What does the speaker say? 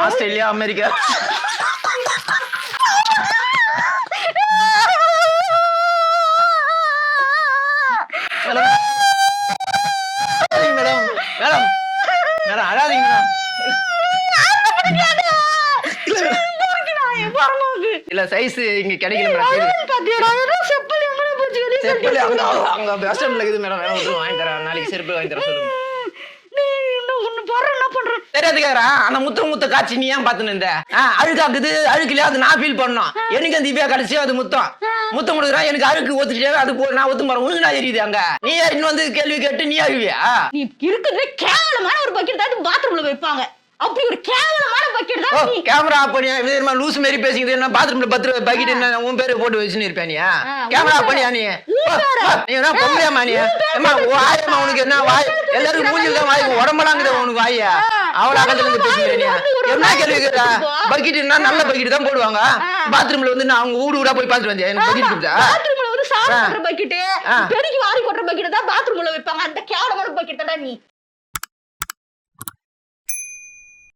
Australia, America. Madam madam madam அழாதீங்க madam. இல்ல size இங்க கிடைக்கல மேடம். செப்பல் அங்க பஸ் ஸ்டாண்ட்ல இருக்குது மேடம். வேணா வாங்கி தரேன். நாளைக்கு செருப்பு வாங்கி தரேன். சொல்லுங்க. தெரியாதுக்காரா அந்த முத்த காட்சி நீ ஏன் பாத்துன்னு இருந்த? அழுக்காக்குது அழுக்குலையா அது நான் ஃபீல் பண்ணோம். எனக்கு அந்த திவ்யா கடைசி அது முத்தம் கொடுக்குறான். எனக்கு அழுக்கு ஒத்துக்கிட்டே அது நான் ஒத்து போறேன். உனக்கு நான் தெரியுது அங்க நீ இன்னும் வந்து கேள்வி கேட்டு நீ அழுவியா? நீ இருக்கிறது கேவலமான ஒரு பக்கெட் தான் பாத்ரூம்ல வைப்பாங்க. அப்படி ஒரு கேவலமான பக்கெட் தான். கேமரா ஆஃப் பண்ணியா? இது லூஸ் மாதிரி பேசிக்கிது. என்ன பாத்ரூம்ல பக்கெட் என்ன உன் பேரு போட்டு வச்சுன்னு இருப்பேன் நீ? கேமரா ஆஃப் பண்ணியா? நீ என்ன பொம்பளையாமா? நீ வாயமா? உனக்கு என்ன வாய்? எல்லாரும் மூஞ்சில் தான் வாய். உடம்பலாங்குது உனக்கு வாயா? அவள அகத்துல இருந்து பேசுகிறேன். நீ என்ன கேள்வி கேட்டா? பக்கெட் என்ன நல்ல பக்கெட் தான் போடுவாங்க. பாத்ரூம்ல வந்து நான் அவங்க ஊடு போய் பாத்துட்டு வந்தேன். எனக்கு பக்கெட் கொடுத்தா? பாத்ரூம்ல வந்து சாப்பிடுற பக்கெட், பெருக்கி வாரி கொட்டுற பக்கெட் தான் பாத்ரூம்ல வைப்பாங்க. அந்த கேவலமான பக்கெட் தான் நீ.